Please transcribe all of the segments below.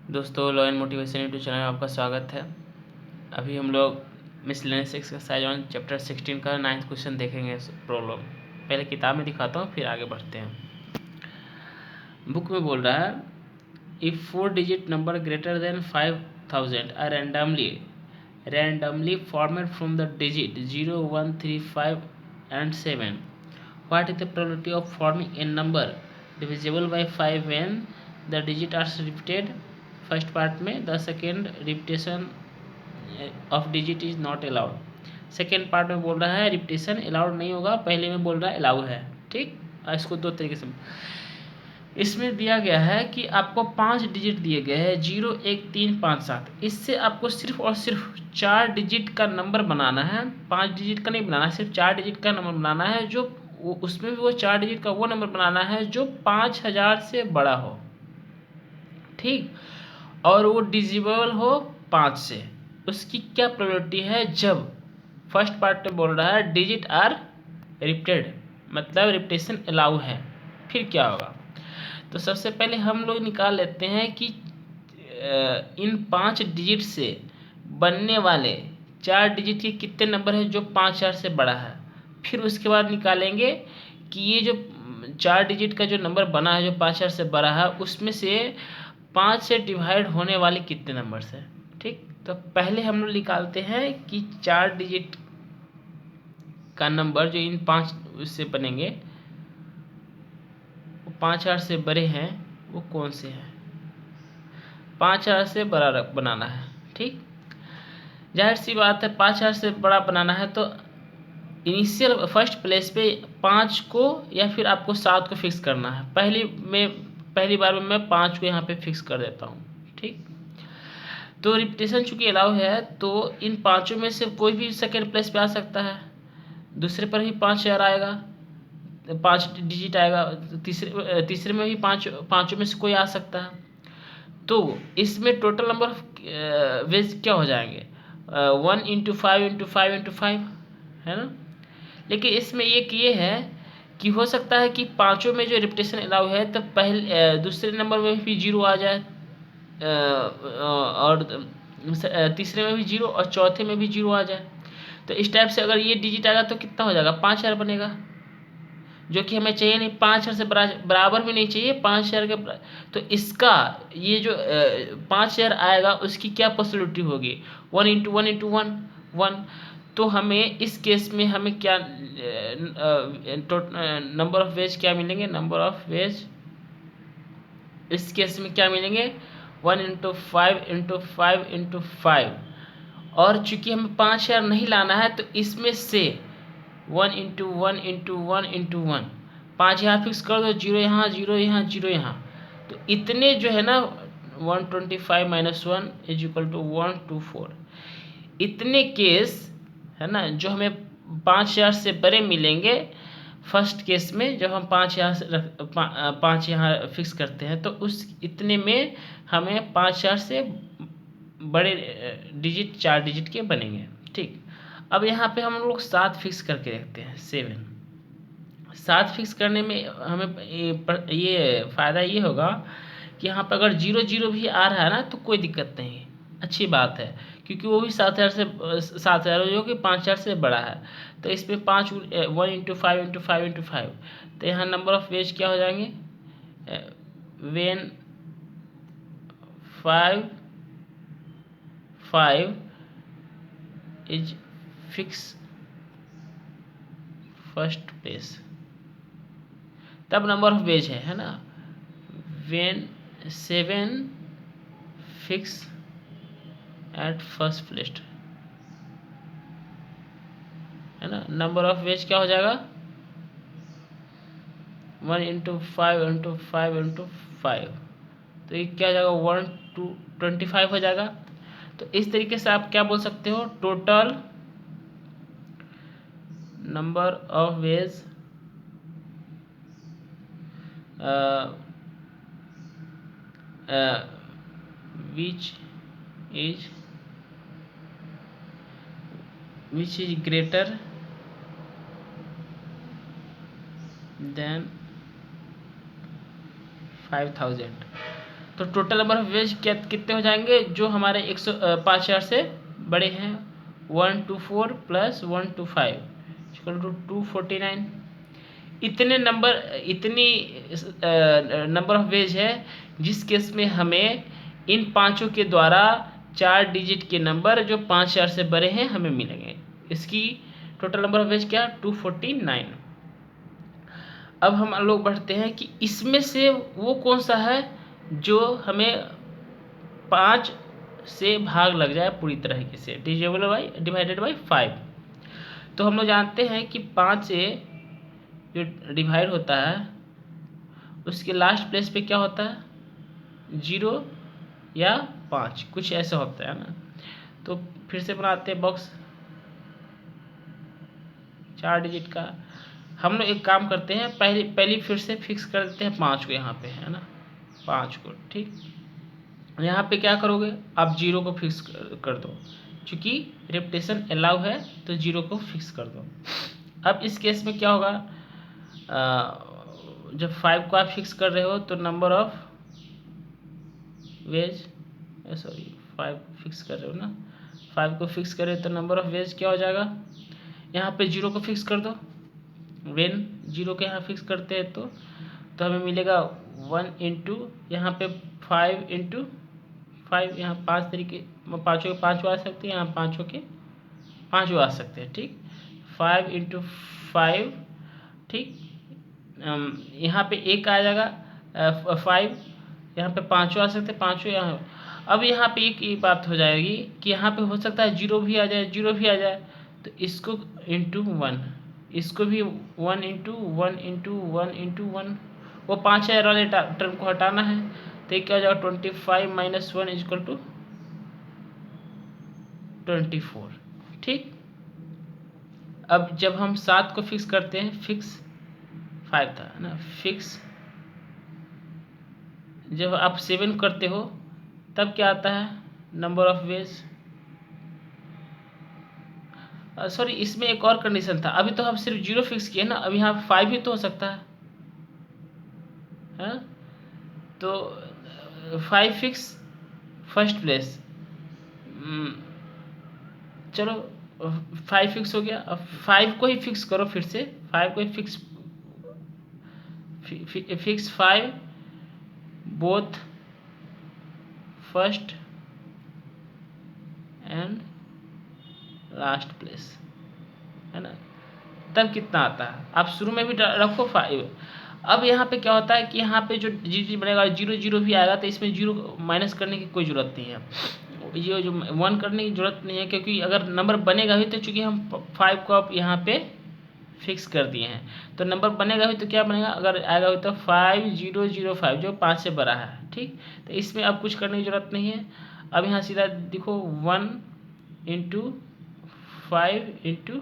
दोस्तों, law and motivation YouTube channel में आपका स्वागत है। अभी हम लोग मिसलेनियस एक्सरसाइज ऑन चैप्टर 16 का 9th क्वेश्चन देखेंगे। प्रॉब्लम पहले किताब में दिखाता हूँ, फिर आगे बढ़ते हैं। बुक में बोल रहा है, if 4 digit number greater than 5000 are randomly formed from the digit 0, 1, 3, 5 and 7, what is the probability of forming a number divisible by 5 when the digits are repeated? First part में the second repetition of digit is not allowed. Second part में बोल रहा है repetition allowed नहीं होगा, पहले में बोल रहा है अलाउ है। ठीक, इसको दो तरीके से इसमें दिया गया है कि आपको 5 डिजिट दिए गए हैं 0, 1, 3, 5, 7। इससे आपको सिर्फ और सिर्फ 4 डिजिट का नंबर बनाना है, 5 डिजिट का नहीं बनाना है, सिर्फ 4 डिजिट का नंबर बनाना है। जो उसमें भी वो 4 डिजिट का वो नंबर बनाना है जो 5000 से बड़ा हो। ठीक, और वो डिजिबल हो 5 से। उसकी क्या प्रोबेबिलिटी है? जब फर्स्ट पार्ट में बोल रहा है डिजिट आर रिपीटेड, मतलब रिपीटेशन अलाउ है, फिर क्या होगा? तो सबसे पहले हम लोग निकाल लेते हैं कि इन 5 डिजिट से बनने वाले 4 डिजिट के कितने नंबर हैं जो 5000 से बड़ा है। फिर उसके बाद निकालेंगे कि ये जो 4 डिजिट का जो नंबर बना है जो 5000 से बड़ा है, उसमें से 5 से डिवाइड होने वाले कितने नंबर्स हैं। ठीक, तो पहले हम लोग निकालते हैं कि 4 डिजिट का नंबर जो इन 5 उससे बनेंगे, वो 5000 से बड़े हैं, वो कौन से हैं। 5000 से बड़ा बनाना है। ठीक, जाहिर सी बात है 5000 से बड़ा बनाना है तो इनिशियल फर्स्ट प्लेस पे 5 को या फिर आपको 7 को फिक्स करना है। पहली बार में मैं 5 को यहाँ पे फिक्स कर देता हूँ। ठीक, तो रिपीटेशन चूंकि अलाउ है तो इन पाँचों में से कोई भी सेकेंड प्लेस पे आ सकता है। दूसरे पर भी 5000 आएगा, 5 डिजिट आएगा। तीसरे में भी पाँचों में से कोई आ सकता है। तो इसमें टोटल नंबर ऑफ वेज क्या हो जाएंगे? 1 इंटू 5 इंटू 5 इंटू 5 है ना। लेकिन इसमें एक ये है कि हो सकता है कि पाँचों में जो रिपीटेशन अलाउ है तो दूसरे नंबर में भी 0 आ जाए, और तीसरे में भी 0 और चौथे में भी 0 आ जाए। तो इस टाइप से अगर ये डिजिट आएगा तो कितना हो जाएगा? 5000 बनेगा, जो कि हमें चाहिए नहीं। 5000 से बराबर भी नहीं चाहिए, 5000 के तो इसका ये जो 5000 आएगा उसकी क्या पॉसिबिलिटी होगी? 1 इंटू 1 इंटू 1 1। तो हमें इस केस में हमें क्या नंबर ऑफ वेज क्या मिलेंगे? नंबर ऑफ वेज इस केस में क्या मिलेंगे? 1 इंटू 5 इंटू 5 इंटू 5। और चूंकि हमें 5000 नहीं लाना है तो इसमें से 1 इंटू 1 इंटू 1 इंटू 1, 5 यहाँ फिक्स कर दो, 0 यहाँ, 0 यहाँ, 0 यहाँ। तो इतने जो है ना 125 माइनस 1 इज इक्वल टू 124। इतने केस है ना जो हमें 5000 से बड़े मिलेंगे फर्स्ट केस में। जब हम 5 यहाँ से 5 यहाँ फिक्स करते हैं तो उस इतने में हमें 5000 से बड़े डिजिट 4 डिजिट के बनेंगे। ठीक, अब यहाँ पे हम लोग 7 फिक्स करके रखते हैं। 7 फिक्स करने में हमें ये फ़ायदा ये होगा कि यहाँ पर अगर 0 0 भी आ रहा है ना तो कोई दिक्कत नहीं, अच्छी बात है, क्योंकि वो भी 7000 जो कि 5000 से बड़ा है। तो इसमें 1 इंटू 5 इंटू 5 इंटू 5, तो यहाँ नंबर ऑफ वेज क्या हो जाएंगे? When 5 is fix first place, तब नंबर ऑफ वेज है ना। When 7 fix at first place है ना। नंबर ऑफ वेज क्या हो जाएगा? 1 इंटू 5 इंटू 5 इंटू 5, तो ये क्या हो जाएगा? 1 2 25 हो जाएगा। तो इस तरीके से आप क्या बोल सकते हो? Total number of veg which is greater than 5000। तो टोटल नंबर ऑफ वेज क्या कितने हो जाएंगे जो हमारे 5,000 से बड़े हैं? 124 प्लस 125 इक्वल टू 249। इतनी नंबर ऑफ वेज है जिस केस में हमें इन पांचों के द्वारा 4 डिजिट के नंबर जो 5,000 से बड़े हैं हमें मिलेंगे। इसकी टोटल नंबर ऑफ वेज क्या? 249। अब हम लोग बढ़ते हैं कि इसमें से वो कौन सा है जो हमें 5 से भाग लग जाए पूरी तरीके से, डिवाइडेड बाई 5। तो हम लोग जानते हैं कि 5 से जो डिवाइड होता है उसके लास्ट प्लेस पे क्या होता है? 0 या 5, कुछ ऐसा होता है ना। तो फिर से बनाते हैं बॉक्स 4 डिजिट का। हम लोग एक काम करते हैं, पहली फिर से फिक्स कर देते हैं 5 को यहाँ पे, है ना, 5 को। ठीक, यहाँ पे क्या करोगे आप? 0 को फिक्स कर दो, क्योंकि रिपीटेशन अलाउ है तो 0 को फिक्स कर दो। अब इस केस में क्या होगा? जब 5 को आप फिक्स कर रहे हो तो number of veg, sorry 5 fix कर रहे हो ना, 5 को फिक्स कर रहे हो तो नंबर ऑफ वेज क्या हो जाएगा? यहाँ पे 0 को फिक्स कर दो। वेन 0 के यहाँ फिक्स करते हैं तो हमें मिलेगा 1 इंटू यहाँ पे 5 इंटू 5, यहाँ 5 तरीके, पाँचों के 5 आ सकते हैं, यहाँ पाँचों के 5 आ सकते हैं। ठीक, 5 इंटू 5। ठीक, यहाँ पे एक आ जाएगा 5, यहाँ पे 5 आ सकते हैं, 5 यहाँ। अब यहाँ पे एक बात हो जाएगी कि यहाँ पे हो सकता है 0 भी आ जाए, 0 भी आ जाए, तो इसको इंटू 1, इसको भी 1 इंटू 1 इंटू 1 इंटू 1, वो 5,000 वाले टर्म को हटाना है। तो क्या हो जाएगा? 25 माइनस 1 इक्वल टू 24। ठीक, अब जब हम 7 को फिक्स करते हैं, फिक्स 5 था ना, फिक्स जब आप 7 करते हो तब क्या आता है? Number of veg. सॉरी, इसमें एक और कंडीशन था, अभी तो हम सिर्फ 0 फिक्स किए ना, अब यहाँ 5 भी तो हो सकता है, हाँ? तो 5 फिक्स फर्स्ट प्लेस, चलो 5 फिक्स हो गया। अब 5 को ही फिक्स करो, फिर से 5 को ही fix 5 both first and last place, है ना। तब कितना आता है? आप शुरू में भी रखो 5। अब यहाँ पे क्या होता है कि यहाँ पे जो जी बनेगा 0 0 भी आएगा, तो इसमें 0 माइनस करने की कोई ज़रूरत नहीं है, ये जो 1 करने की ज़रूरत नहीं है, क्योंकि अगर नंबर बनेगा भी तो चूँकि हम 5 को अब यहाँ पे फिक्स कर दिए हैं, तो नंबर बनेगा भी तो क्या बनेगा? अगर आएगा भी तो 5005 जो 5 से बड़ा है। ठीक, तो इसमें अब कुछ करने की ज़रूरत नहीं है। अब यहाँ सीधा देखो 1 इंटू 5 इंटू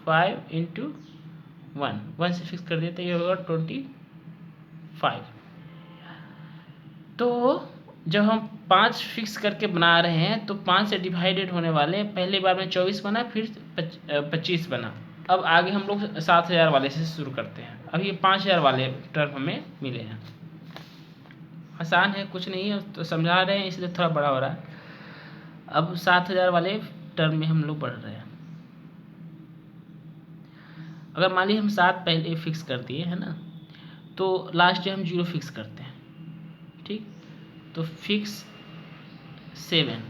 5 इंटू 1 से फिक्स कर देते, ये होगा 25। तो जब हम 5 फिक्स करके बना रहे हैं तो 5 से डिवाइडेड होने वाले, पहली बार में 24 बना, फिर 25 बना। अब आगे हम लोग 7,000 वाले से शुरू करते हैं। अब ये 5,000 वाले टर्म हमें मिले हैं, आसान है, कुछ नहीं है, तो समझा रहे हैं इसलिए थोड़ा बड़ा हो रहा है। अब 7,000 वाले टर्म में हम लोग बढ़ रहे हैं। अगर मान लीजिए हम 7 पहले फिक्स कर दिए, है ना, तो लास्ट में हम 0 फिक्स करते हैं। ठीक, तो फिक्स 7,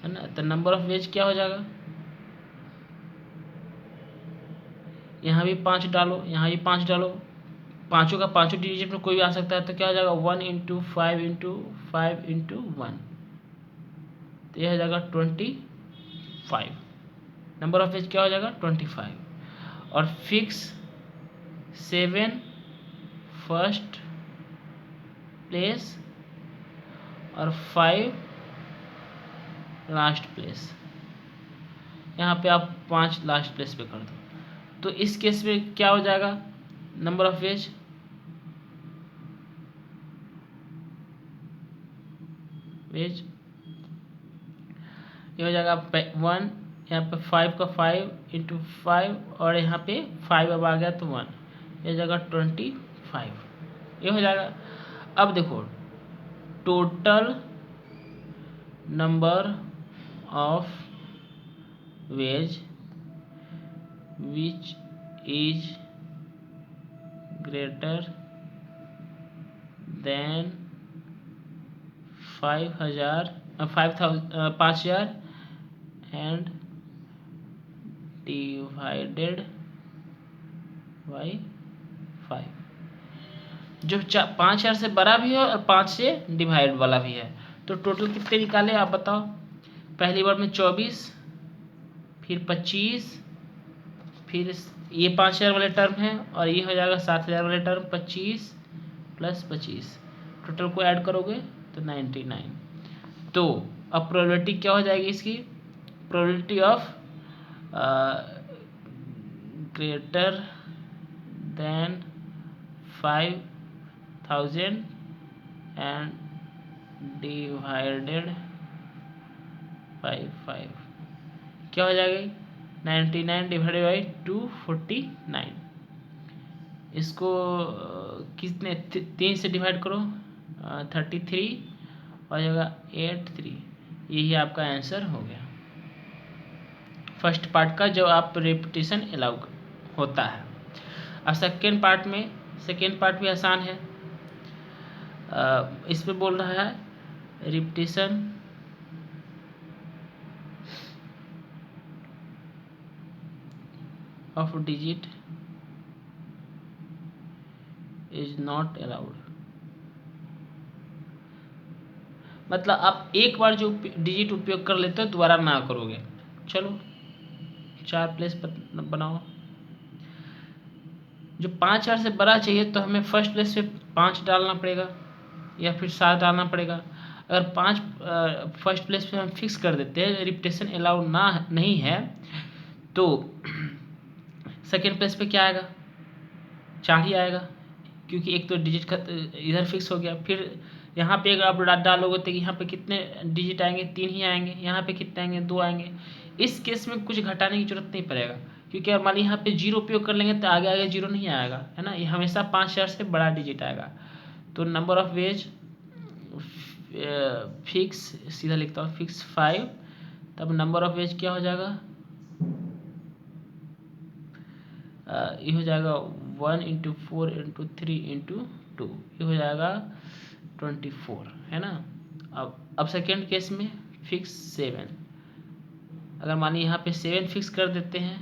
है ना, तो नंबर ऑफ वेज क्या हो जाएगा? यहाँ भी 5 डालो, यहाँ भी 5 डालो, पाँचों का पाँचों डिजिट में कोई भी आ सकता है, तो क्या हो जाएगा? 1 इंटू 5 इंटू 5 इंटू 1, तो यह हो जाएगा 25। नंबर ऑफ वेज क्या हो जाएगा? 25। और फिक्स 7 फर्स्ट प्लेस और 5 लास्ट प्लेस, यहाँ पे आप 5 लास्ट प्लेस पे कर दो। तो इस केस में क्या हो जाएगा? नंबर ऑफ वेज ये हो जाएगा 1, यहाँ पे 5 का 5 इंटू 5, और यहाँ पे 5 अब आ गया तो 1, ये हो जाएगा 25, ये हो जाएगा। अब देखो total number of ways which is greater than 5,000 and divided by 5। जो 5,000 से बड़ा भी है और 5 से डिवाइड वाला भी है। तो टोटल कितने निकाले आप बताओ। पहली बार में 24, फिर 25, फिर ये 5,000 वाले टर्म है और ये हो जाएगा 7,000 वाले टर्म। 25 + 25 टोटल को ऐड करोगे तो 99। तो अब प्रोबेबिलिटी क्या हो जाएगी इसकी, probability of greater than 5,000 and divided by 5 क्या हो जाएगी 99 डिवाइडेड बाई 249। इसको कितने 3 से डिवाइड करो 33 हो जाएगा 83। यही आपका आंसर हो गया फर्स्ट पार्ट का, जो आप रिपीटेशन अलाउ होता है। अब सेकेंड पार्ट भी आसान है। इसमें बोल रहा है repetition of digit is not allowed. मतलब आप एक बार जो डिजिट उपयोग कर लेते हो दोबारा ना करोगे। चलो 4 प्लेस बनाओ। जो 5,000 से बड़ा चाहिए तो हमें फर्स्ट प्लेस पे 5 डालना पड़ेगा या फिर 7 डालना पड़ेगा। अगर 5 फर्स्ट प्लेस पे हम फिक्स कर देते हैं, रिपीटेशन अलाउड नहीं है, तो सेकेंड प्लेस पे क्या आएगा 4 ही आएगा, क्योंकि एक तो डिजिट इधर फिक्स हो गया। फिर यहाँ पे अगर आप डालोगे तो यहाँ पे कितने डिजिट आएंगे 3 ही आएंगे। यहाँ पे कितने आएंगे 2 आएंगे। इस केस में कुछ घटाने की जरूरत नहीं पड़ेगा, क्योंकि अगर मान लीजिए यहाँ पे 0 उपयोग कर लेंगे तो आगे 0 नहीं आएगा, है ना। ये हमेशा 5,000 से बड़ा डिजिट आएगा। तो नंबर ऑफ वेज फिक्स, सीधा लिखता हूँ फिक्स 5। तब नंबर ऑफ वेज क्या हो जाएगा, ये हो जाएगा 1 × 4 × 3 × 2, ये हो जाएगा 24, है ना। अब सेकेंड केस में फिक्स 7। अगर मानिए यहाँ पे 7 फिक्स कर देते हैं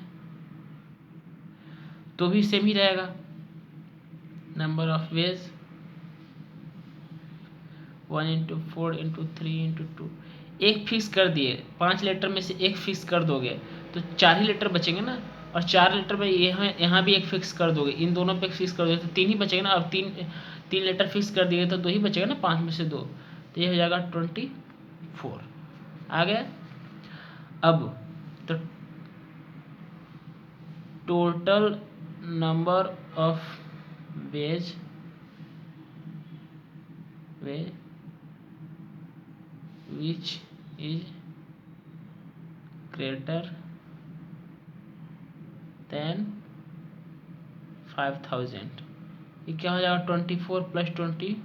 तो भी सेम ही रहेगा। नंबर ऑफ वेज 1 × 4 × 3 × 2, एक फिक्स कर दिए। 5 लेटर में से एक फिक्स कर दोगे तो 4 ही लेटर बचेंगे ना। और 4 लेटर में यहाँ भी एक फिक्स कर दोगे, इन दोनों पे फिक्स कर दोगे तो 3 ही बचेगा ना। अब 3 लेटर फिक्स कर दिए तो 2 ही बचेगा ना, 5 में से 2, तो ये हो जाएगा 24 आ गया। अब तो total number of veg which is greater than 5,000, ये क्या हो जाएगा 24 + 24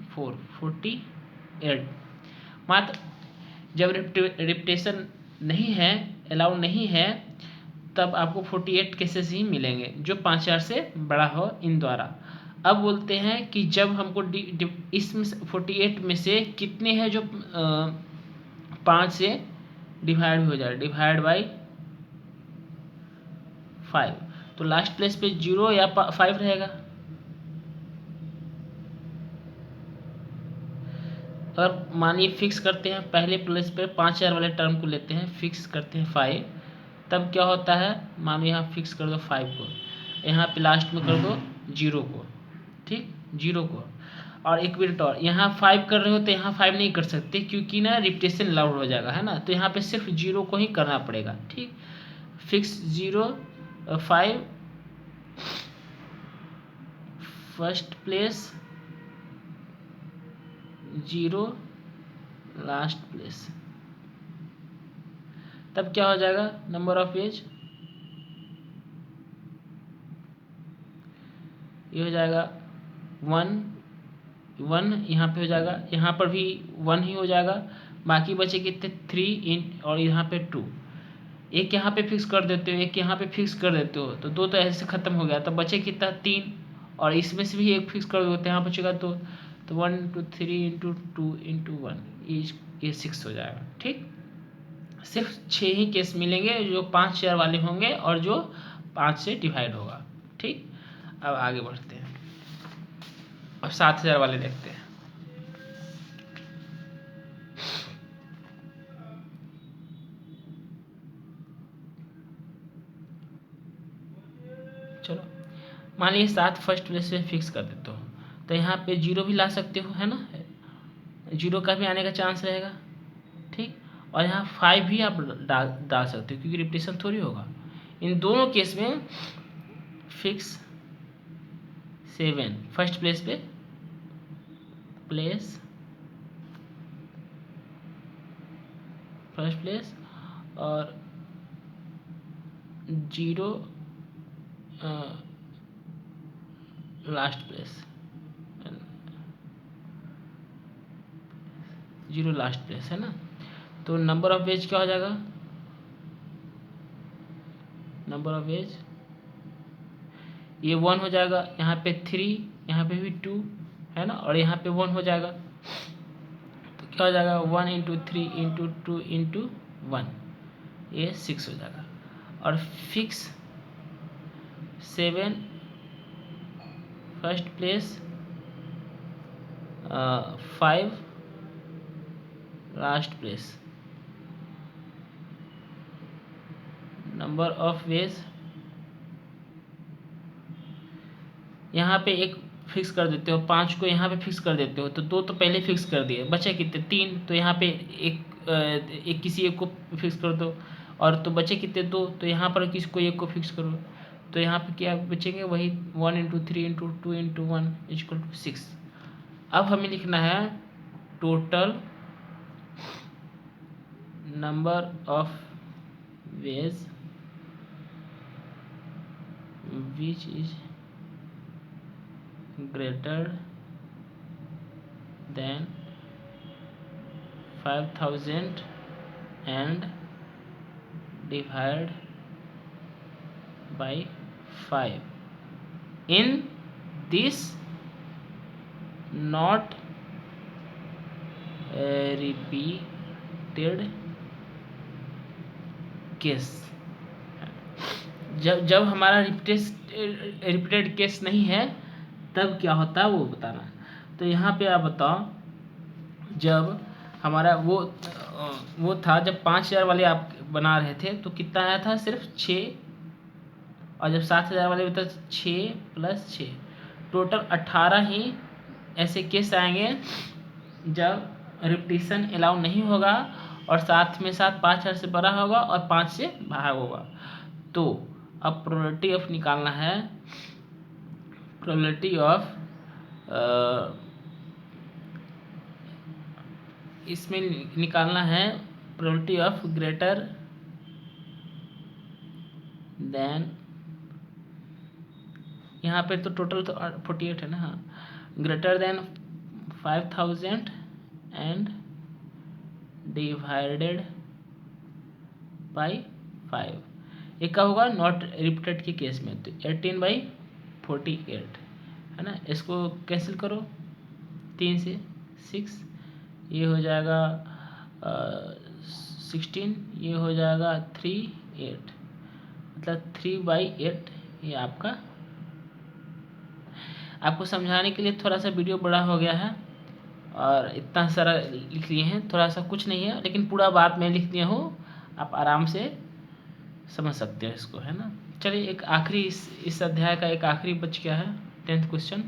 48। मात्र जब रिपीटेशन नहीं है, अलाउ नहीं है, तब आपको 48 केसेस ही मिलेंगे जो 5,000 से बड़ा हो इन द्वारा। अब बोलते हैं कि जब हमको इसमें 48 में से कितने हैं जो 5 से डिवाइड हो जाए, डिवाइड बाई 5। तो लास्ट प्लेस पे 0 या 5 रहेगा। अगर मानिए फिक्स करते हैं, पहले प्लेस पे 5,000 वाले टर्म को लेते हैं, फिक्स करते हैं 5, तब क्या होता है, मानिए यहाँ फिक्स कर दो 5 को, यहाँ पे लास्ट में कर दो 0 को, ठीक 0 को। और एक मिनट और, यहाँ 5 कर रहे हो तो यहाँ 5 नहीं कर सकते, क्योंकि ना रिपीटेशन लाउड हो जाएगा, है ना। तो यहाँ पे सिर्फ 0 को ही करना पड़ेगा, ठीक। Fix 0 5 first place, 0 last place. तब क्या हो जाएगा नंबर ऑफ वेज, ये हो जाएगा 1 1 यहाँ पे हो जाएगा, यहाँ पर भी 1 ही हो जाएगा, बाकी बचे कितने 3 और यहाँ पे 2। एक यहाँ पे फिक्स कर देते हो, एक यहाँ पे फिक्स कर देते हो, तो 2 तो ऐसे खत्म हो गया, तो बचे कितना 3, और इसमें से भी एक फिक्स कर दो तो यहाँ बचेगा 2, तो 1 2 3 इंटू 2 इंटू 1 ये 6 हो जाएगा। ठीक, सिर्फ 6 ही केस मिलेंगे जो 5000 वाले होंगे और जो 5 से डिवाइड होगा। ठीक, अब आगे बढ़ते हैं, अब 7000 वाले देखते हैं। चलो मान लीजिए 7 फर्स्ट प्लेस पे फिक्स कर देते हो, तो यहाँ पे 0 भी ला सकते हो, है ना, 0 का भी आने का चांस रहेगा। ठीक, और यहाँ 5 भी आप डाल सकते हो क्योंकि रिपीटेशन थोड़ी होगा। इन दोनों केस में फिक्स 7 फर्स्ट प्लेस पे फर्स्ट प्लेस और 0 लास्ट प्लेस, 0 लास्ट प्लेस, है ना। तो नंबर ऑफ वेज क्या हो जाएगा, नंबर ऑफ वेज ये 1 हो जाएगा, यहाँ पे 3, यहाँ पे भी 2, है ना, और यहाँ पे 1 हो जाएगा, तो क्या हो जाएगा 1 इंटू 3 इंटू 2 इंटू 1, ये 6 हो जाएगा। और fix 7 first place 5 last place, number of veg यहाँ पे एक फिक्स कर देते हो, 5 को यहाँ पे फिक्स कर देते हो, तो 2 तो पहले फिक्स कर दिए, बचे कितने 3, तो यहाँ पे एक किसी एक को फिक्स कर दो, और तो बचे कितने 2, तो यहाँ पर किसी को एक को फिक्स करो, तो यहाँ पे क्या बचेंगे वही 1 into 3 into 2 into 1 equal to 6। अब हमें लिखना है total number of ways which is greater than 5000 and divided by 5 in this not repeated case. जब हमारा रिपीटेड केस नहीं है तब क्या होता है वो बताना। तो यहाँ पे आप बताओ, जब हमारा वो था जब 5000 वाले आप बना रहे थे तो कितना आया था, सिर्फ 6, और जब 7000 वाले बता 6 + 6 टोटल 18 ही ऐसे केस आएंगे जब रिपीटिशन अलाउ नहीं होगा और साथ में साथ 5000 से बड़ा होगा और 5 से भाग होगा। तो अब प्रोबेबिलिटी ऑफ निकालना है, प्रोबेबिलिटी ऑफ इसमें निकालना है प्रोबेबिलिटी ऑफ ग्रेटर देन, यहाँ पे तो टोटल तो 48 है ना, हाँ, greater than 5000 and divided by 5। एक का होगा नॉट रिपीटेड के केस में, तो 18/48 है ना। इसको कैंसिल करो 3 से 6, ये हो जाएगा 16, ये हो जाएगा 3 8, मतलब 3/8। ये आपको समझाने के लिए थोड़ा सा वीडियो बड़ा हो गया है और इतना सारा लिख लिए हैं, थोड़ा सा कुछ नहीं है, लेकिन पूरा बात मैं लिख दिया हूँ, आप आराम से समझ सकते हो इसको, है ना। चलिए एक आखिरी इस अध्याय का एक आखिरी बच गया है 10th क्वेश्चन।